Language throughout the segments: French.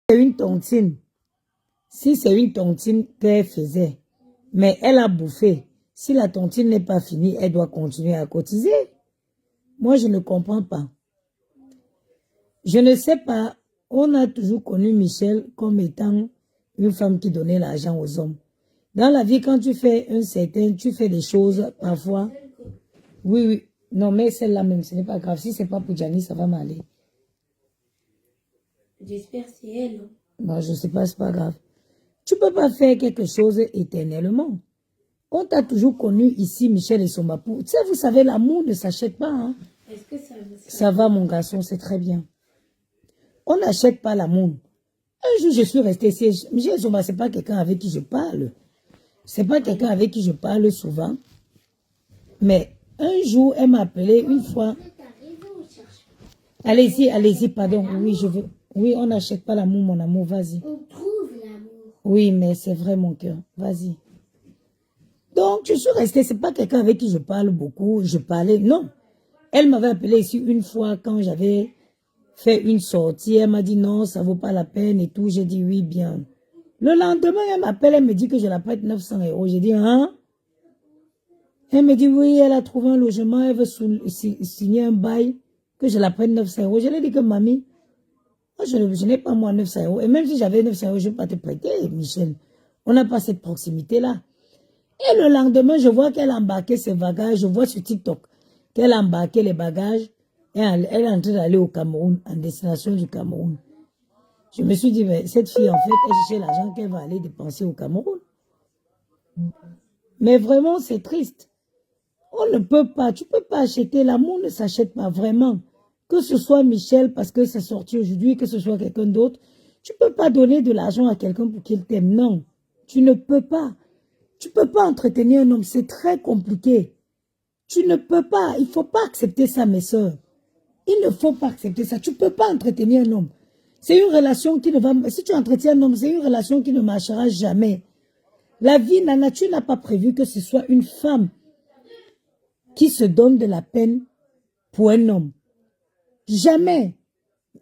C'est une tontine. Si c'est une tontine qu'elle faisait, mais elle a bouffé. Si la tontine n'est pas finie, elle doit continuer à cotiser. Moi, je ne comprends pas. Je ne sais pas. On a toujours connu Michel comme étant une femme qui donnait l'argent aux hommes. Dans la vie, quand tu fais tu fais des choses, parfois. Oui, oui. Non, mais celle-là même, ce n'est pas grave. Si ce n'est pas pour Gianni, ça va m'aller. J'espère que c'est elle. Hein. Bon, je ne sais pas, c'est pas grave. Tu ne peux pas faire quelque chose éternellement. On t'a toujours connu ici, Michel et son mapou. Tu sais, vous savez, l'amour ne s'achète pas. Hein? Est-ce que ça va? Ça va, mon garçon, c'est très bien. On n'achète pas l'amour. Un jour, je suis restée ici. Michel et son mapou, ce n'est pas quelqu'un avec qui je parle. Ce n'est pas quelqu'un avec qui je parle souvent. Mais un jour, elle m'a appelé une fois. Allez-y, allez-y, pardon. Oui, je veux. Oui, on n'achète pas l'amour, mon amour. Vas-y. On trouve l'amour. Oui, mais c'est vrai, mon cœur. Vas-y. Donc, je suis restée. C'est pas quelqu'un avec qui je parle beaucoup. Je parlais. Non. Elle m'avait appelé ici une fois quand j'avais fait une sortie. Elle m'a dit non, ça vaut pas la peine et tout. J'ai dit oui, bien. Le lendemain, elle m'appelle. Elle me dit que je la prête 900 €. J'ai dit, hein? Elle me dit oui, elle a trouvé un logement. Elle veut signer un bail. Que je la prête 900 €. Je lui ai dit que mamie, moi, je n'ai pas moi 900 €. Et même si j'avais 900 €, je ne vais pas te prêter, Michel. On n'a pas cette proximité-là. Et le lendemain, je vois qu'elle a embarqué ses bagages. Je vois sur TikTok qu'elle a embarqué les bagages. Et elle est en train d'aller au Cameroun, en destination du Cameroun. Je me suis dit, mais cette fille, en fait, elle cherche l'argent qu'elle va aller dépenser au Cameroun. Mais vraiment, c'est triste. On ne peut pas, tu ne peux pas acheter. L'amour ne s'achète pas vraiment. Que ce soit Michel, parce que c'est sorti aujourd'hui, que ce soit quelqu'un d'autre. Tu ne peux pas donner de l'argent à quelqu'un pour qu'il t'aime. Non, tu ne peux pas. Tu ne peux pas entretenir un homme, c'est très compliqué. Tu ne peux pas, il ne faut pas accepter ça, mes soeurs. Il ne faut pas accepter ça. Tu ne peux pas entretenir un homme. C'est une relation qui ne va... Si tu entretiens un homme, c'est une relation qui ne marchera jamais. La vie, la nature n'a pas prévu que ce soit une femme qui se donne de la peine pour un homme. Jamais.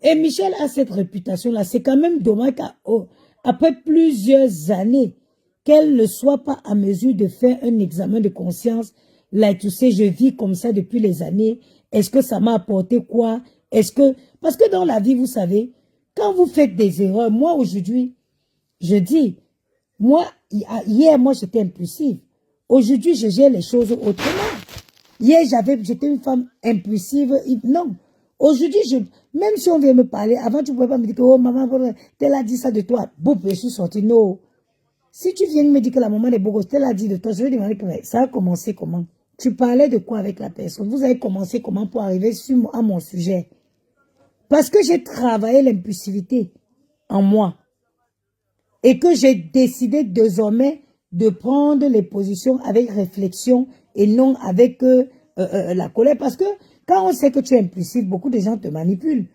Et Michel a cette réputation-là. C'est quand même dommage qu'après plusieurs années, qu'elle ne soit pas à mesure de faire un examen de conscience. Là, tu sais, je vis comme ça depuis les années. Est-ce que ça m'a apporté quoi? Est-ce que... Parce que dans la vie, vous savez, quand vous faites des erreurs, moi, aujourd'hui, je dis, moi, hier, moi, j'étais impulsive. Aujourd'hui, je gère les choses autrement. Hier, j'étais une femme impulsive. Non. Aujourd'hui, même si on vient me parler, avant, tu ne pouvais pas me dire que, oh, maman, elle a dit ça de toi. Boum, je suis sortie. Non. Si tu viens me dire que la maman est beau, elle a dit de toi, je vais demander que ça a commencé comment? Tu parlais de quoi avec la personne? Vous avez commencé comment pour arriver à mon sujet? Parce que j'ai travaillé l'impulsivité en moi. Et que j'ai décidé désormais de prendre les positions avec réflexion et non avec la colère. Parce que quand on sait que tu es impulsif, beaucoup de gens te manipulent.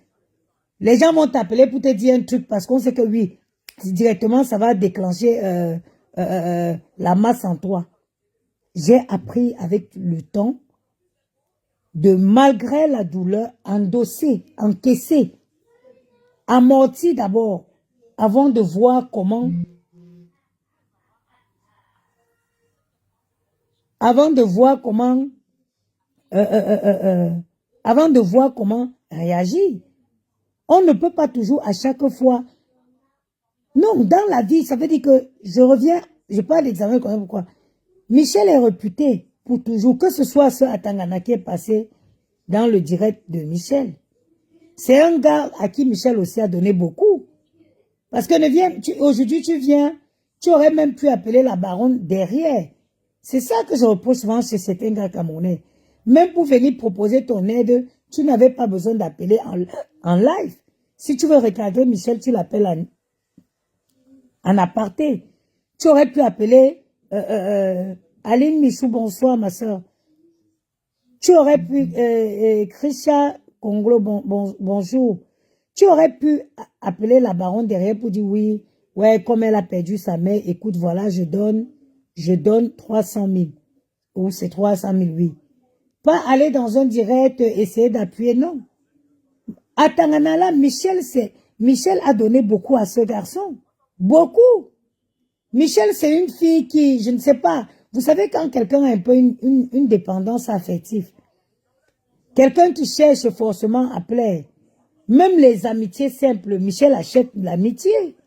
Les gens vont t'appeler pour te dire un truc parce qu'on sait que oui, directement ça va déclencher la masse en toi. J'ai appris avec le temps de, malgré la douleur, endosser, encaisser, amortir d'abord avant de voir comment... Avant de voir comment réagir. On ne peut pas toujours à chaque fois. Non, dans la vie, ça veut dire que je reviens, je parle d'examen quand même pourquoi. Michel est réputé pour toujours, que ce soit ce Atangana qui est passé dans le direct de Michel. C'est un gars à qui Michel aussi a donné beaucoup. Parce que aujourd'hui tu viens, tu aurais même pu appeler la baronne derrière. C'est ça que je reproche souvent chez certains gars camerounais. Même pour venir proposer ton aide, tu n'avais pas besoin d'appeler en live. Si tu veux recadrer Michel, tu l'appelles en aparté. Tu aurais pu appeler Aline Michou, bonsoir ma soeur. Tu aurais pu, Christian Congolo, bonjour. Tu aurais pu appeler la baronne derrière pour dire oui, ouais, comme elle a perdu sa mère, écoute, voilà, je donne 300 000. Ou c'est 300 000, oui. Pas aller dans un direct, essayer d'appuyer, non. À Tanganala, Michel, Michel a donné beaucoup à ce garçon. Beaucoup. Michel, c'est une fille qui, je ne sais pas, vous savez quand quelqu'un a un peu une dépendance affective, quelqu'un qui cherche forcément à plaire, même les amitiés simples, Michel achète l'amitié.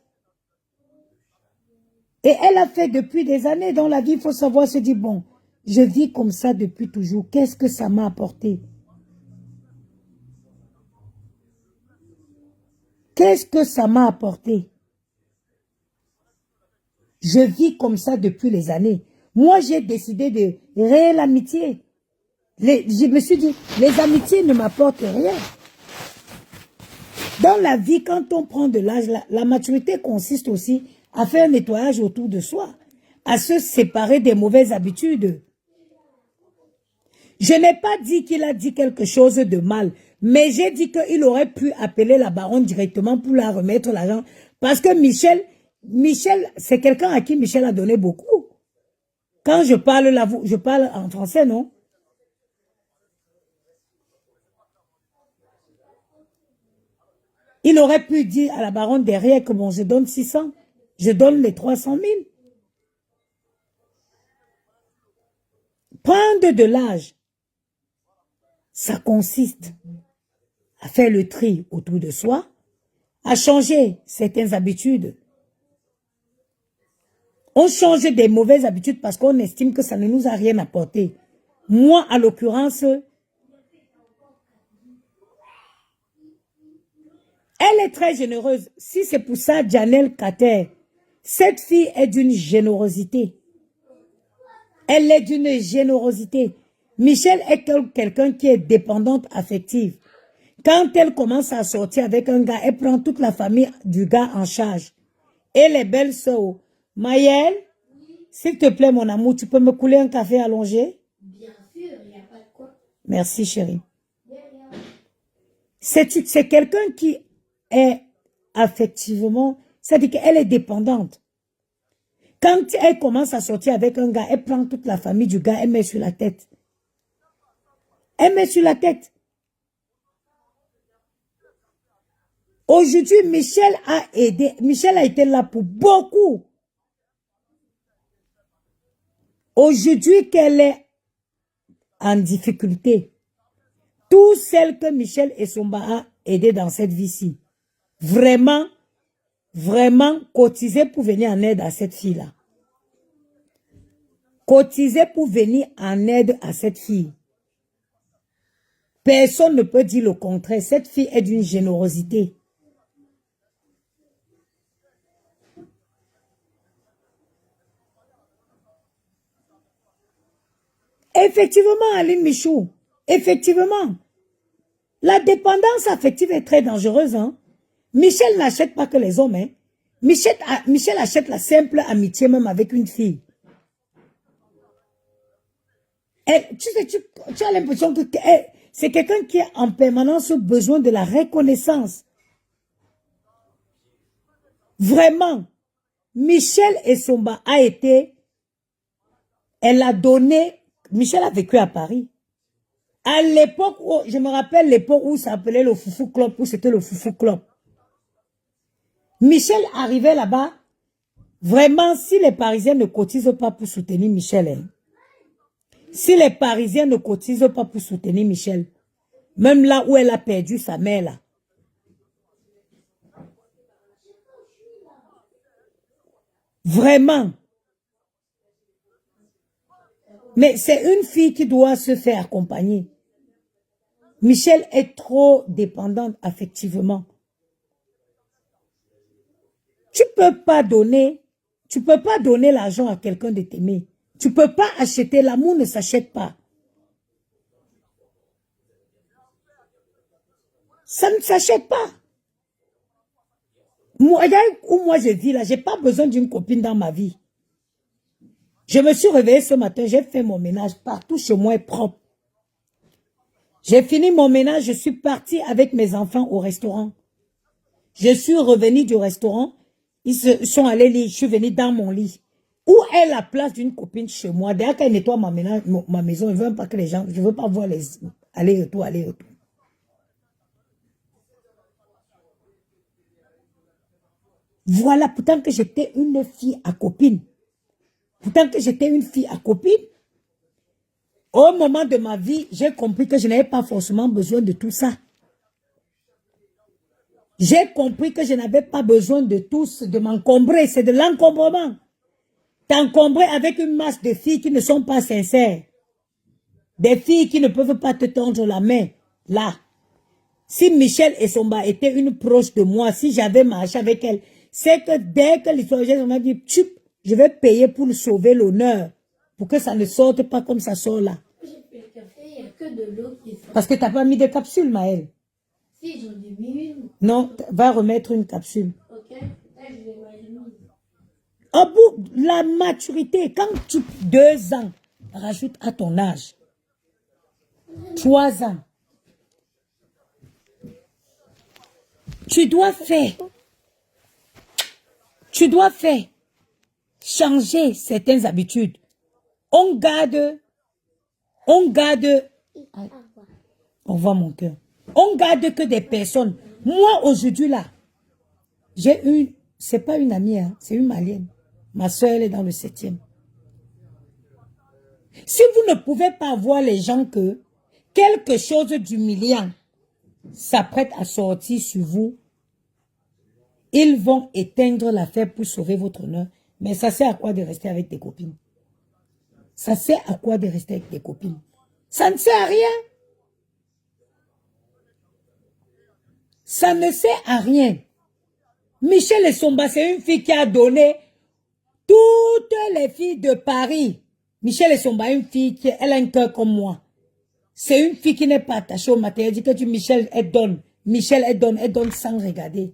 Et elle a fait depuis des années dans la vie, il faut savoir se dire, bon, je vis comme ça depuis toujours, qu'est-ce que ça m'a apporté? Qu'est-ce que ça m'a apporté? Je vis comme ça depuis les années. Moi, j'ai décidé de réelle amitié. Je me suis dit, les amitiés ne m'apportent rien. Dans la vie, quand on prend de l'âge, la maturité consiste aussi à faire un nettoyage autour de soi, à se séparer des mauvaises habitudes. Je n'ai pas dit qu'il a dit quelque chose de mal, mais j'ai dit qu'il aurait pu appeler la baronne directement pour la remettre l'argent. Parce que Michel, c'est quelqu'un à qui Michel a donné beaucoup. Quand je parle là, je parle en français, non? Il aurait pu dire à la baronne derrière que bon, je donne 600, je donne les 300 000. Prendre de l'âge, ça consiste à faire le tri autour de soi, à changer certaines habitudes. On change des mauvaises habitudes parce qu'on estime que ça ne nous a rien apporté. Moi, à l'occurrence, elle est très généreuse. Si c'est pour ça, Janelle Carter, cette fille est d'une générosité. Elle est d'une générosité. Michel est quelqu'un qui est dépendante affective. Quand elle commence à sortir avec un gars, elle prend toute la famille du gars en charge. Et les belles sœurs. Maëlle, s'il te plaît, mon amour, tu peux me couler un café allongé? Bien sûr, il n'y a pas de quoi. Merci, chérie. C'est quelqu'un qui est affectivement, c'est-à-dire qu'elle est dépendante. Quand elle commence à sortir avec un gars, elle prend toute la famille du gars, elle met sur la tête. Elle met sur la tête. Aujourd'hui, Michel a aidé, Michel a été là pour beaucoup. Aujourd'hui qu'elle est en difficulté, toutes celles que Michel et Somba a aidé dans cette vie-ci, vraiment, vraiment cotiser pour venir en aide à cette fille-là. Cotiser pour venir en aide à cette fille. Personne ne peut dire le contraire. Cette fille est d'une générosité. Effectivement, Aline Michou, effectivement, la dépendance affective est très dangereuse. Hein? Michel n'achète pas que les hommes. Hein? Michel achète la simple amitié même avec une fille. Tu sais, tu as l'impression que c'est quelqu'un qui a en permanence besoin de la reconnaissance. Vraiment, Michel et Somba a été, elle a donné, Michel a vécu à Paris. À l'époque où, je me rappelle l'époque où ça s'appelait le Foufou Club, où c'était le Foufou Club. Michel arrivait là-bas, vraiment, si les Parisiens ne cotisent pas pour soutenir Michel, hein, si les Parisiens ne cotisent pas pour soutenir Michel, même là où elle a perdu sa mère là, vraiment. Mais c'est une fille qui doit se faire accompagner. Michel est trop dépendante affectivement. Tu peux pas donner l'argent à quelqu'un de t'aimer. Tu peux pas acheter, l'amour ne s'achète pas. Ça ne s'achète pas. Moi, où moi je vis là, j'ai pas besoin d'une copine dans ma vie. Je me suis réveillée ce matin, j'ai fait mon ménage, partout chez moi est propre. J'ai fini mon ménage, je suis partie avec mes enfants au restaurant. Je suis revenue du restaurant, ils sont allés lire, je suis venue dans mon lit. Où est la place d'une copine chez moi? D'ailleurs, quand elle nettoie ma maison, je ne veux pas que les gens, je ne veux pas voir les aller-retour, aller-retour. Voilà, pourtant que j'étais une fille à copine. Pourtant que j'étais une fille à copine. Au moment de ma vie, j'ai compris que je n'avais pas forcément besoin de tout ça. J'ai compris que je n'avais pas besoin de tous, de m'encombrer. C'est de l'encombrement. T'encombrer avec une masse de filles qui ne sont pas sincères. Des filles qui ne peuvent pas te tendre la main. Là. Si Michel Essomba était une proche de moi, si j'avais marché avec elle, c'est que dès que l'histoire m'a dit, je vais payer pour sauver l'honneur. Pour que ça ne sorte pas comme ça sort là. J'ai fait le café, il n'y a que de l'eau qui sort. Parce que tu n'as pas mis de capsule, Maëlle. Si, j'en ai mis une. Non, va remettre une capsule. Ok, là, je vais m'allumer. Au bout de la maturité, quand tu 2 ans, rajoute à ton âge. 3 ans. Tu dois faire changer certaines habitudes. On garde, au revoir mon cœur. On garde que des personnes. Moi, aujourd'hui, là, c'est pas une amie, hein, c'est une malienne. Ma soeur, elle est dans le 7e. Si vous ne pouvez pas voir les gens que quelque chose d'humiliant s'apprête à sortir sur vous, ils vont éteindre l'affaire pour sauver votre honneur. Mais ça sert à quoi de rester avec tes copines? Ça sert à quoi de rester avec tes copines? Ça ne sert à rien. Ça ne sert à rien. Michel Essomba, c'est une fille qui a donné toutes les filles de Paris. Michel Essomba, une fille qui elle a un cœur comme moi. C'est une fille qui n'est pas attachée au matériel. Elle dit que tu, Michel, elle donne. Michel, elle donne sans regarder.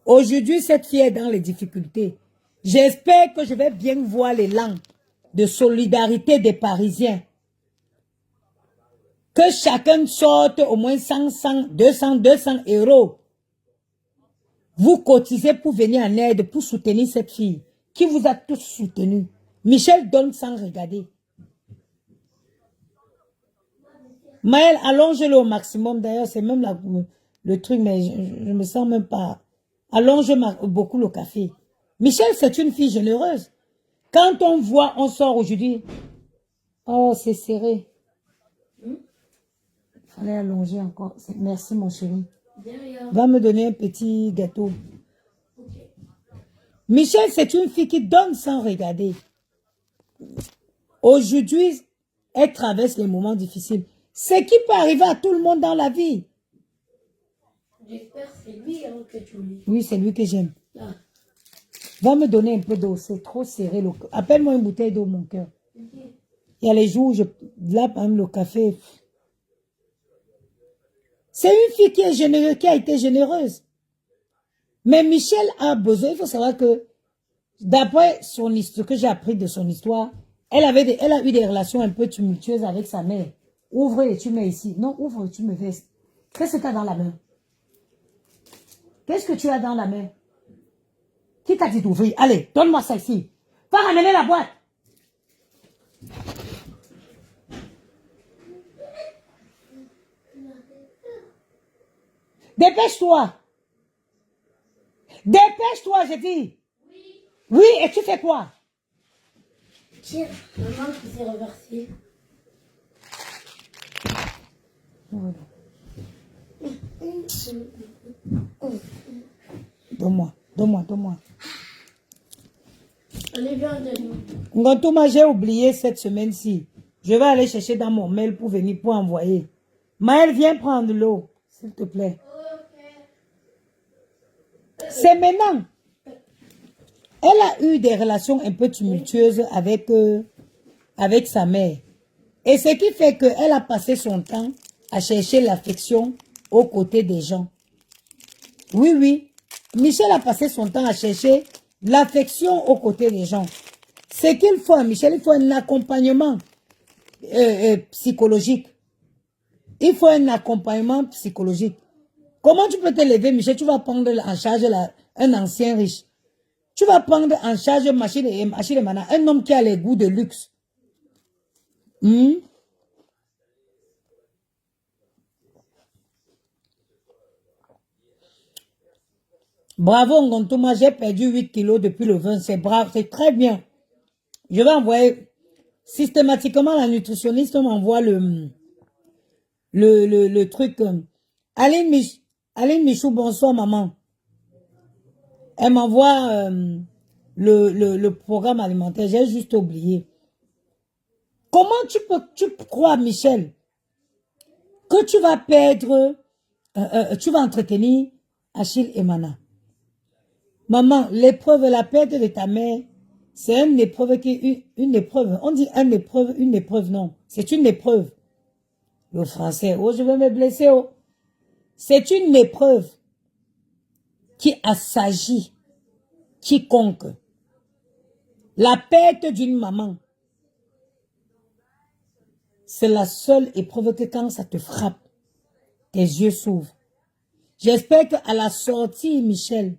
Aujourd'hui, cette fille est dans les difficultés. J'espère que je vais bien voir l'élan de solidarité des Parisiens. Que chacun sorte au moins 200 euros. Vous cotisez pour venir en aide, pour soutenir cette fille qui vous a tous soutenu. Michel donne sans regarder. Maëlle, allonge-le au maximum. D'ailleurs, c'est même le truc, mais je me sens même pas. Allonge beaucoup le café. Michel, c'est une fille généreuse. Quand on voit, on sort aujourd'hui. Oh, c'est serré. Fallait allonger encore. Merci, mon chéri. Va me donner un petit gâteau. Okay. Michel, c'est une fille qui donne sans regarder. Aujourd'hui, elle traverse les moments difficiles. Ce qui peut arriver à tout le monde dans la vie. J'espère que c'est lui hein, que tu lis. Oui, c'est lui que j'aime. Ah. Va me donner un peu d'eau, c'est trop serré. Appelle-moi une bouteille d'eau, mon cœur. Okay. Il y a les jours où là, par exemple, le café. C'est une fille qui est généreuse, qui a été généreuse. Mais Michel a besoin, il faut savoir que, d'après ce que j'ai appris de son histoire, elle a eu des relations un peu tumultueuses avec sa mère. Ouvre et tu mets ici. Non, ouvre et tu me vestes. Qu'est-ce que tu as dans la main? Qu'est-ce que tu as dans la main? Qui t'a dit d'ouvrir? Allez, donne-moi ça ici. Va ramener la boîte. Dépêche-toi. Dépêche-toi, j'ai dit. Oui. Oui, et tu fais quoi? Tiens, maman qui s'est reversée. Voilà. Donne-moi. Allez, viens de nous. Ngontoma, j'ai oublié cette semaine-ci. Je vais aller chercher dans mon mail pour venir, pour envoyer. Maëlle, viens prendre l'eau, s'il te plaît. C'est maintenant. Elle a eu des relations un peu tumultueuses avec sa mère. Et ce qui fait qu'elle a passé son temps à chercher l'affection aux côtés des gens. Oui, oui. Michel a passé son temps à chercher l'affection aux côtés des gens. Ce qu'il faut à Michel, il faut un accompagnement psychologique. Il faut un accompagnement psychologique. Comment tu peux te lever, Michel? Tu vas prendre en charge un ancien riche. Tu vas prendre en charge machine et mana, un homme qui a les goûts de luxe. Bravo, Ngontoma, j'ai perdu 8 kilos depuis le 20. C'est brave, c'est très bien. Je vais envoyer systématiquement la nutritionniste, on m'envoie le truc. Aline Michou, bonsoir, maman. Elle m'envoie le programme alimentaire. J'ai juste oublié. Comment tu crois, Michel, que tu vas perdre, tu vas entretenir Achille et Mana? Maman, l'épreuve, la perte de ta mère, c'est une épreuve une épreuve. On dit une épreuve, non. C'est une épreuve. Le français, oh, je vais me blesser, oh. C'est une épreuve qui assagit quiconque. La perte d'une maman, c'est la seule épreuve que quand ça te frappe, tes yeux s'ouvrent. J'espère qu'à la sortie, Michel,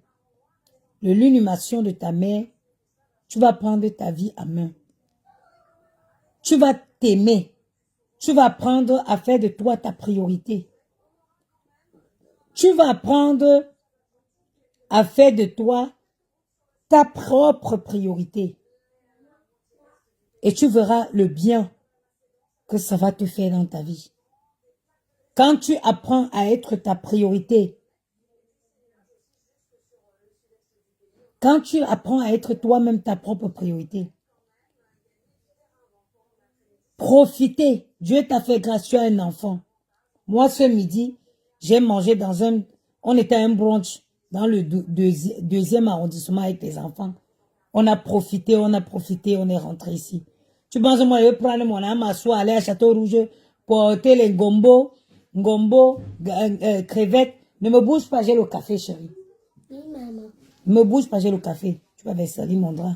de l'inhumation de ta mère, tu vas prendre ta vie à main. Tu vas t'aimer. Tu vas apprendre à faire de toi ta priorité. Tu vas apprendre à faire de toi ta propre priorité. Et tu verras le bien que ça va te faire dans ta vie. Quand tu apprends à être ta priorité, quand tu apprends à être toi-même ta propre priorité, profitez. Dieu t'a fait grâce, tu as un enfant. Moi, ce midi, j'ai mangé dans on était à un brunch dans le deuxième arrondissement avec les enfants. On a profité, on est rentré ici. Tu penses que moi, je vais prendre mon âme à soi, aller à Château Rouge, porter les gombo, crevettes. Ne me bouge pas, j'ai le café, chérie. Oui, maman. Ne me bouge pas, j'ai le café. Tu vas salir mon drap.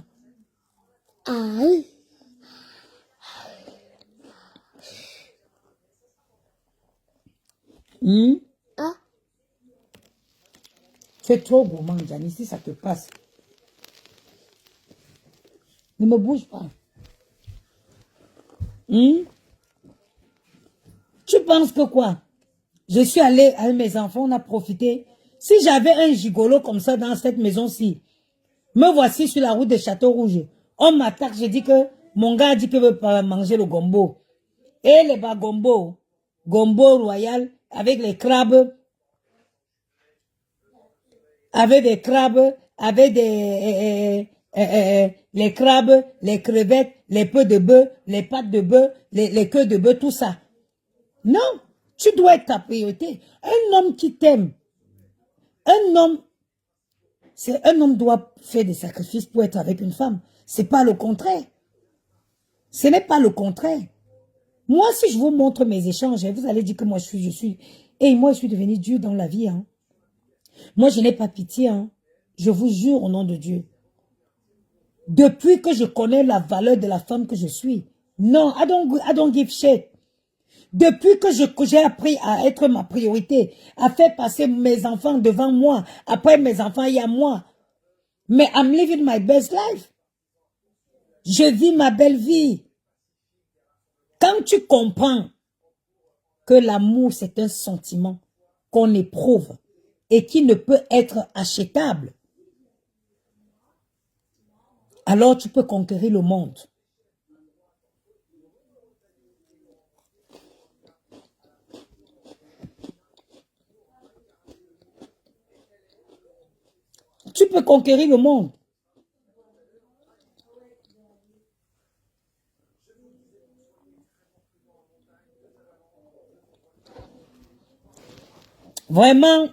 Ah oui. Ah. Tu es trop gourmand, Gianni, si ça te passe. Ne me bouge pas. Tu penses que quoi? Je suis allée avec mes enfants, on a profité. Si j'avais un gigolo comme ça dans cette maison-ci, me voici sur la route de Château Rouge. On m'attaque, je dis que mon gars a dit qu'il veut pas manger le gombo. Et les bas gombo royal avec les crabes, avec des crabes, avec les crabes, les crevettes, les peaux de bœuf, les pattes de bœuf, les queues de bœuf, tout ça. Non, tu dois être ta priorité. Un homme qui t'aime, un homme doit faire des sacrifices pour être avec une femme. C'est pas le contraire. Ce n'est pas le contraire. Moi, si je vous montre mes échanges, vous allez dire que moi, je suis... Et moi, je suis devenue dure dans la vie. Hein. Moi, je n'ai pas pitié. Hein. Je vous jure au nom de Dieu. Depuis que je connais la valeur de la femme que je suis. Non, I don't give shit. Depuis que j'ai appris à être ma priorité, à faire passer mes enfants devant moi, après mes enfants, il y a moi. Mais I'm living my best life. Je vis ma belle vie. Quand tu comprends que l'amour, c'est un sentiment qu'on éprouve et qui ne peut être achetable, alors tu peux conquérir le monde. Tu peux conquérir le monde. Vraiment,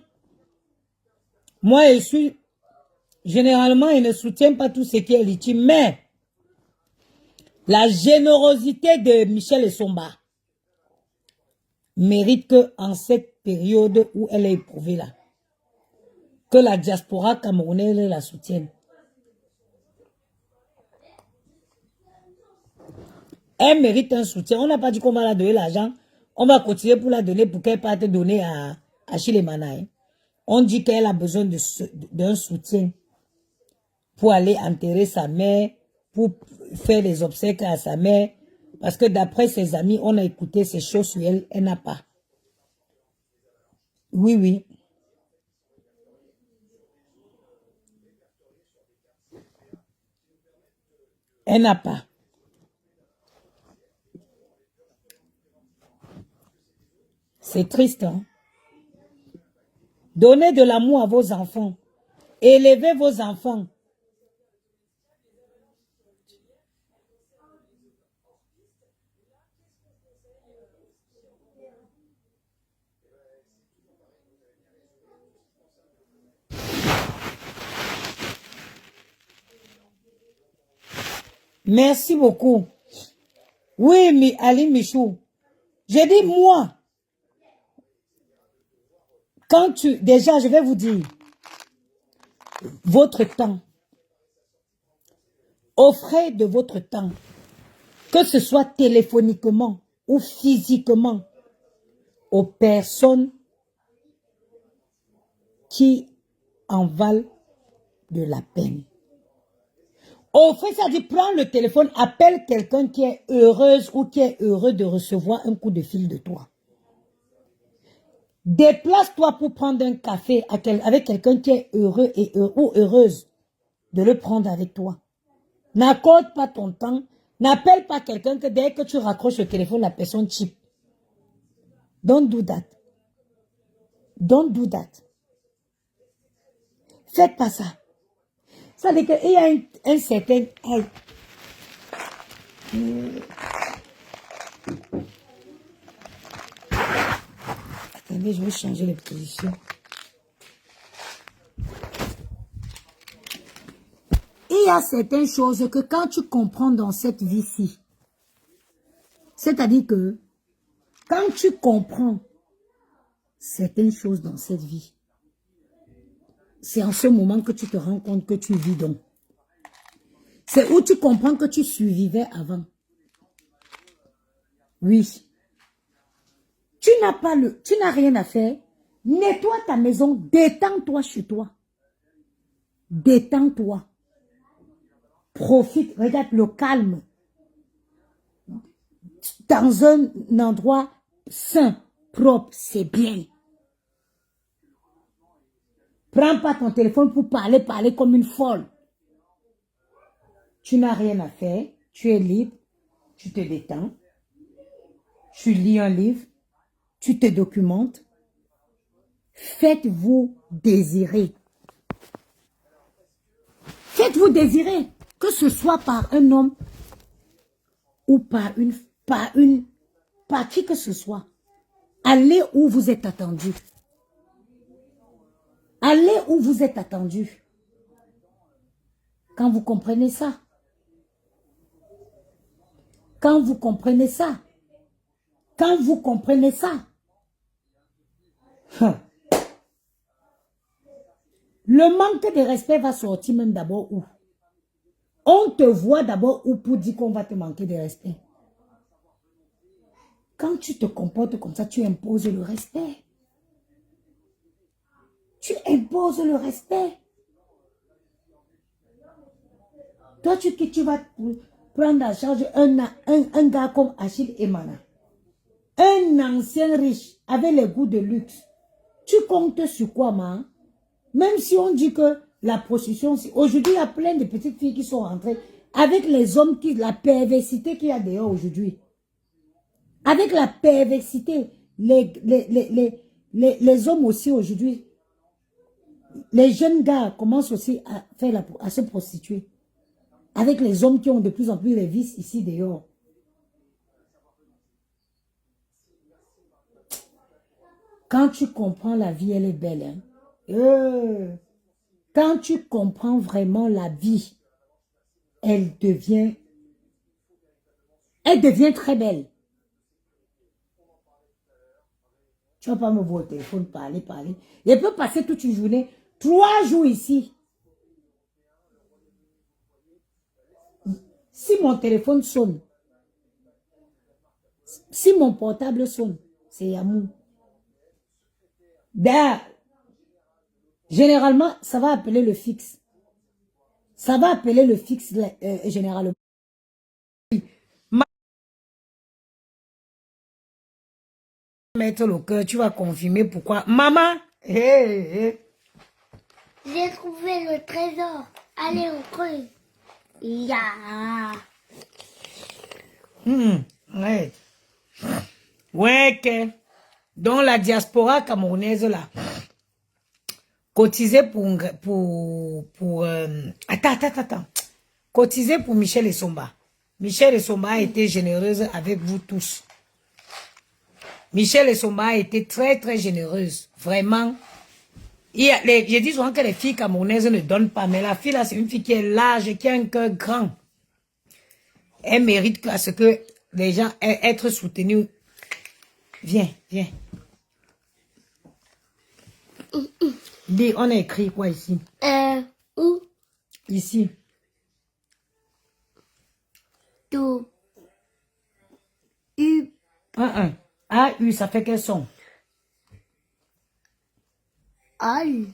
moi, je suis... Généralement, il ne soutient pas tout ce qui est légitime, mais la générosité de Michel Essomba mérite que, en cette période où elle est éprouvée là, que la diaspora camerounaise la soutienne. Elle mérite un soutien. On n'a pas dit qu'on va la donner l'argent. On va continuer pour la donner pour qu'elle parte donner à Achille Manaï. On dit qu'elle a besoin d'un soutien pour aller enterrer sa mère, pour faire les obsèques à sa mère. Parce que d'après ses amis, on a écouté ces choses sur elle, elle n'a pas. Oui, oui. Elle n'a pas. C'est triste, hein? Donnez de l'amour à vos enfants. Élevez vos enfants. Merci beaucoup. Oui, mais Ali Michou. J'ai dit moi. Déjà, je vais vous dire. Votre temps. Offrez de votre temps. Que ce soit téléphoniquement ou physiquement. Aux personnes qui en valent de la peine. Offrez, ça dit, prends le téléphone, appelle quelqu'un qui est heureuse ou qui est heureux de recevoir un coup de fil de toi. Déplace-toi pour prendre un café avec quelqu'un qui est heureux ou heureuse de le prendre avec toi. N'accorde pas ton temps. N'appelle pas quelqu'un que dès que tu raccroches le téléphone, la personne chip. Don't do that. Don't do that. Faites pas ça. Ça veut dire qu'il y a un certain... Attendez, je vais changer les positions. Il y a certaines choses que quand tu comprends dans cette vie-ci, c'est-à-dire que quand tu comprends certaines choses dans cette vie, c'est en ce moment que tu te rends compte que tu vis donc. C'est où tu comprends que tu survivais avant. Oui. Tu n'as rien à faire. Nettoie ta maison, détends-toi chez toi. Détends-toi. Profite, regarde le calme. Dans un endroit sain, propre, c'est bien. Prends pas ton téléphone pour parler comme une folle. Tu n'as rien à faire, tu es libre, tu te détends, tu lis un livre, tu te documentes. Faites-vous désirer. Faites-vous désirer, que ce soit par un homme ou par qui que ce soit. Allez où vous êtes attendu. Allez où vous êtes attendu. Quand vous comprenez ça. Quand vous comprenez ça. Quand vous comprenez ça. Le manque de respect va sortir même d'abord où? On te voit d'abord où pour dire qu'on va te manquer de respect. Quand tu te comportes comme ça, tu imposes le respect. Tu imposes le respect. Toi, tu vas prendre en charge un gars comme Achille Emana. Un ancien riche avec les goûts de luxe. Tu comptes sur quoi, ma? Même si on dit que la prostitution, aujourd'hui, il y a plein de petites filles qui sont rentrées avec les hommes, la perversité qu'il y a dehors aujourd'hui. Avec la perversité, les hommes aussi aujourd'hui, les jeunes gars commencent aussi à se prostituer. Avec les hommes qui ont de plus en plus les vices ici dehors. Quand tu comprends la vie, elle est belle. Hein? Quand tu comprends vraiment la vie, elle devient très belle. Tu ne vas pas me voir au téléphone, parler. Je peux passer toute une journée, 3 jours ici. Si mon téléphone sonne, si mon portable sonne, c'est Yamou. Généralement, ça va appeler le fixe. Ça va appeler le fixe généralement. Mettre le cœur, tu vas confirmer pourquoi. Maman, J'ai trouvé le trésor. Allez, on creuse. Ya. Ouais. Ouais, que. Donc la diaspora camerounaise là, cotisait attends. Cotisez pour Michel Essomba. Michel Essomba a été généreuse avec vous tous. Michel Essomba a été très, très généreuse. Vraiment. Je dis souvent que les filles camerounaises ne donnent pas, mais la fille là, c'est une fille qui est large, qui a un cœur grand. Elle mérite à ce que les gens aient être soutenus. Viens. Dis, on a écrit quoi ici? Où? Ici. Tout. U. A-U, ça fait quel son? Al.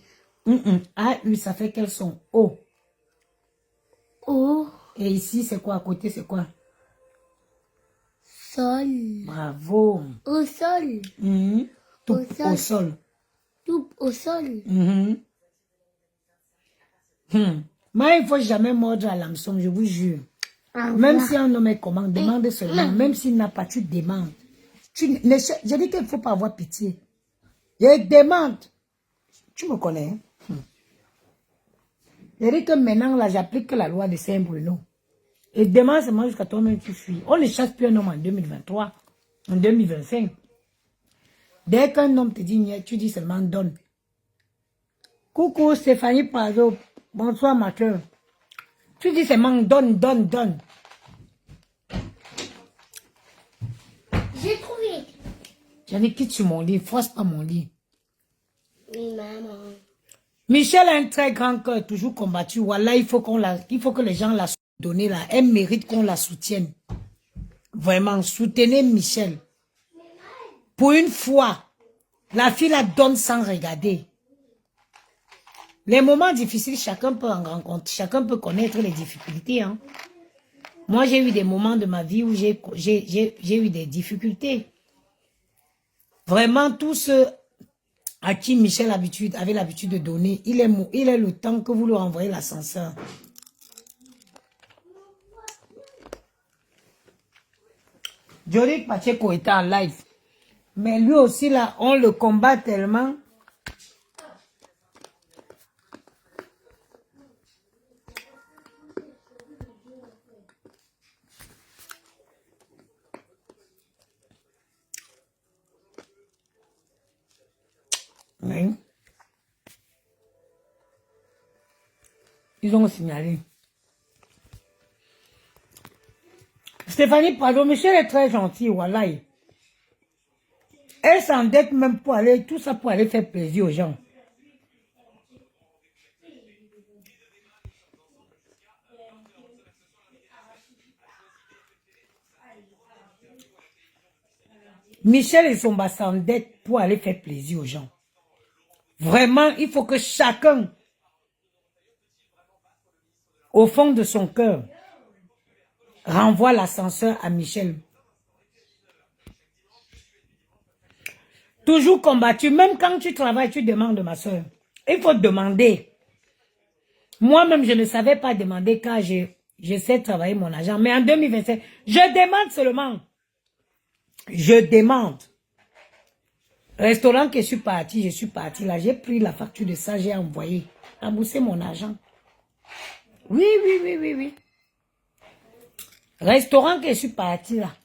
A-U, ça fait quel son? O. O. Et ici, c'est quoi? À côté, c'est quoi? Sol. Bravo. Au sol. Tout Au sol. au sol. Tout au sol. Moi, il ne faut jamais mordre à l'hameçon, je vous jure. Même si un homme est comment, demande seulement. Même s'il n'a pas, tu demandes. Je dis qu'il ne faut pas avoir pitié. Je demande. Tu me connais. Je dis que maintenant, là, j'applique la loi de Saint-Bruno. Et demande seulement jusqu'à toi-même, tu fuis. On ne chasse plus un homme en 2023, en 2025. Dès qu'un homme te dit, tu dis seulement donne. Coucou Stéphanie Pazot. Bonsoir ma cœur. Tu dis seulement donne. J'ai trouvé. J'en ai quitte sur mon lit, force pas mon lit. Oui, maman. Michel a un très grand cœur, toujours combattu. Voilà, il faut que les gens la donnent là. Elle mérite qu'on la soutienne. Vraiment, soutenez Michel. Pour une fois, la fille la donne sans regarder. Les moments difficiles, chacun peut en rencontrer, chacun peut connaître les difficultés. Hein. Moi, j'ai eu des moments de ma vie où j'ai eu des difficultés. Vraiment, tous ceux à qui Michel avait l'habitude de donner, il est le temps que vous lui envoyez l'ascenseur. Jorik Pacheco était en live. Mais lui aussi, là, on le combat tellement. Oui. Ils ont signalé. Stéphanie, pardon, Michel est très gentil, voilà. Elle s'endette même pour aller, tout ça pour aller faire plaisir aux gens. Michel et son bas s'endettent pour aller faire plaisir aux gens. Vraiment, il faut que chacun, au fond de son cœur, renvoie l'ascenseur à Michel. Toujours combattu, même quand tu travailles, tu demandes, ma soeur. Il faut demander. Moi-même, je ne savais pas demander quand je sais travailler mon argent. Mais en 2025, je demande seulement. Je demande. Restaurant que je suis parti là. J'ai pris la facture de ça, j'ai envoyé. Remboursé mon argent. Oui. Restaurant que je suis parti là.